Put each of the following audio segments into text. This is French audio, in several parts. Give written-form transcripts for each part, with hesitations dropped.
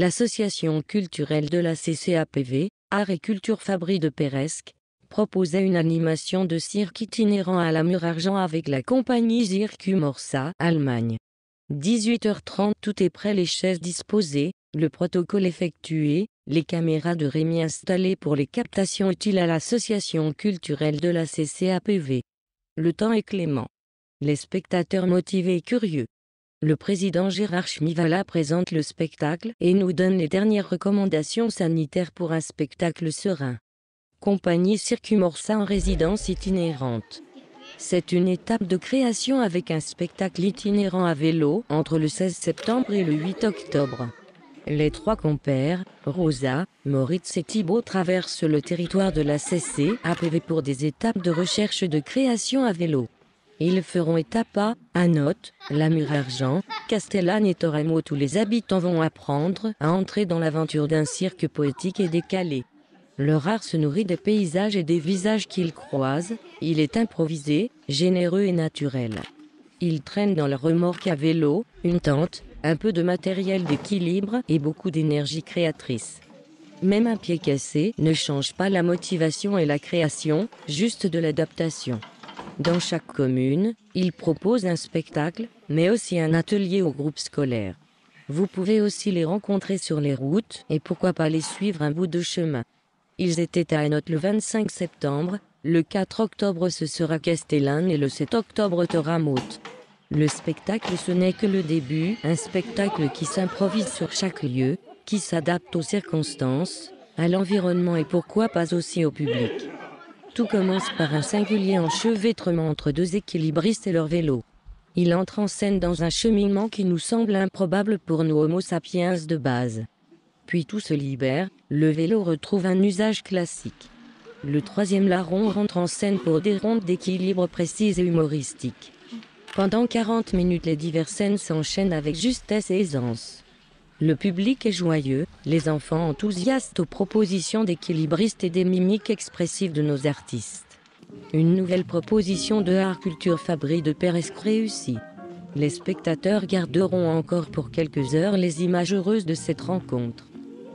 l'association culturelle de la CCAPV, Art et Culture Fabri de Peiresc, proposait une animation de cirque itinérant à la Mur-Argent avec la compagnie Cirque Morsa, Allemagne. 18h30, tout est prêt, les chaises disposées, le protocole effectué, les caméras de Rémi installées pour les captations utiles à l'association culturelle de la CCAPV. Le temps est clément. Les spectateurs motivés et curieux. Le président Gérard Schmivala présente le spectacle et nous donne les dernières recommandations sanitaires pour un spectacle serein. Compagnie Cirque Morsa en résidence itinérante. C'est une étape de création avec un spectacle itinérant à vélo entre le 16 septembre et le 8 octobre. Les trois compères, Rosa, Moritz et Thibaut, traversent le territoire de la CCAPV pour des étapes de recherche de création à vélo. Ils feront étape A, à Note, la Mur-Argent, Castellane et Torremo. Tous les habitants vont apprendre à entrer dans l'aventure d'un cirque poétique et décalé. Leur art se nourrit des paysages et des visages qu'ils croisent, il est improvisé, généreux et naturel. Ils traînent dans leur remorque à vélo, une tente, un peu de matériel d'équilibre et beaucoup d'énergie créatrice. Même un pied cassé ne change pas la motivation et la création, juste de l'adaptation. Dans chaque commune, ils proposent un spectacle, mais aussi un atelier au groupe scolaire. Vous pouvez aussi les rencontrer sur les routes et pourquoi pas les suivre un bout de chemin. Ils étaient à Hainaut le 25 septembre, le 4 octobre ce sera Castellane et le 7 octobre Torremo. Le spectacle, ce n'est que le début, un spectacle qui s'improvise sur chaque lieu, qui s'adapte aux circonstances, à l'environnement et pourquoi pas aussi au public. Tout commence par un singulier enchevêtrement entre deux équilibristes et leur vélo. Il entre en scène dans un cheminement qui nous semble improbable pour nous Homo sapiens de base. Puis tout se libère, le vélo retrouve un usage classique. Le troisième larron rentre en scène pour des rondes d'équilibre précises et humoristiques. Pendant 40 minutes, les diverses scènes s'enchaînent avec justesse et aisance. Le public est joyeux, les enfants enthousiastes aux propositions d'équilibristes et des mimiques expressives de nos artistes. Une nouvelle proposition de Art Culture Fabri de Peiresc réussie. Les spectateurs garderont encore pour quelques heures les images heureuses de cette rencontre.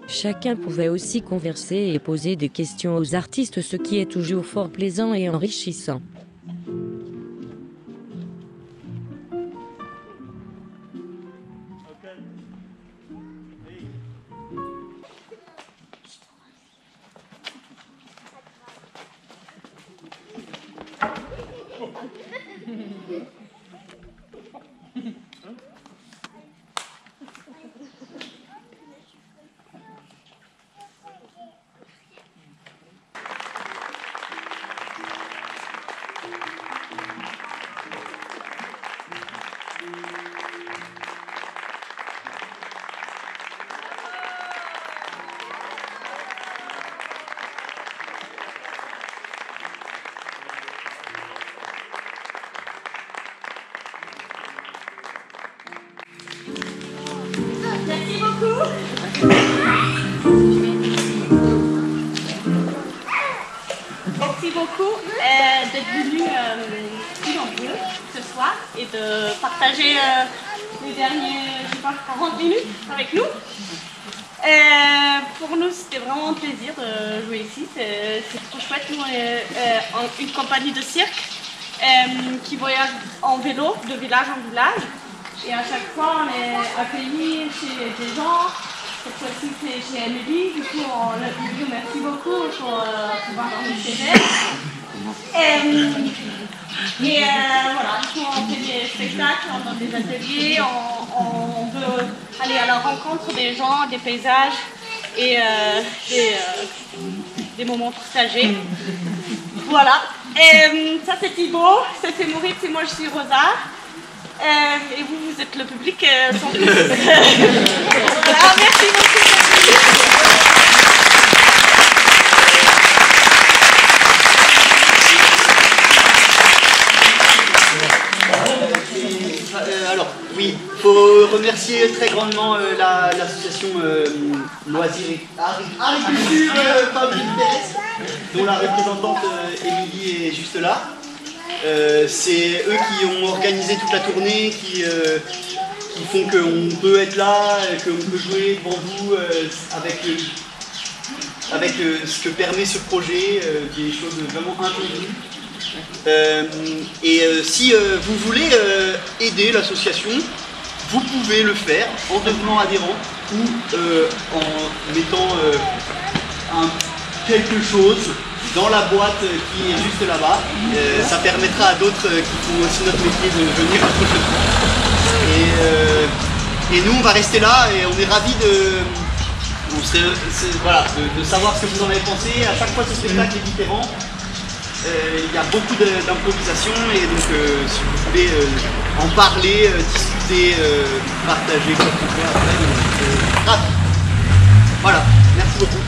Chacun pouvait aussi converser et poser des questions aux artistes, ce qui est toujours fort plaisant et enrichissant. Merci beaucoup. Merci beaucoup d'être venu si nombreux ce soir et de partager les derniers 40 minutes avec nous. Pour nous, c'était vraiment un plaisir de jouer ici. C'est trop chouette. Nous, on est une compagnie de cirque qui voyage en vélo de village en village. Et à chaque fois, on est accueillis chez des gens. Cette fois-ci, c'est chez Amélie. Du coup, on lui dit merci beaucoup pour pouvoir dormir chez elle. Et voilà, du coup, on fait des spectacles, on donne des ateliers, on veut aller à la rencontre des gens, des paysages et des moments partagés. Voilà. Ça, c'est Thibaut, ça, c'est Moritz et moi, je suis Rosa. Et vous, vous êtes le public sans plus. Voilà, merci beaucoup. Alors, oui, il faut remercier très grandement l'association Loisirs et Agriculture Fabri de Peiresc, dont la représentante Émilie est juste là. C'est eux qui ont organisé toute la tournée, qui qui font qu'on peut être là, qu'on peut jouer devant vous avec ce que permet ce projet, des choses vraiment inconnues. Si vous voulez aider l'association, vous pouvez le faire en devenant adhérent ou en mettant quelque chose dans la boîte qui est juste là-bas. Ça permettra à d'autres qui font aussi notre métier de venir la prochaine fois. Et nous, on va rester là et on est ravis de savoir ce que vous en avez pensé. À chaque fois, ce spectacle est différent. Il y a beaucoup d'improvisation et donc si vous voulez en parler, discuter, partager quoi que ce soit après, ravi. Voilà, merci beaucoup.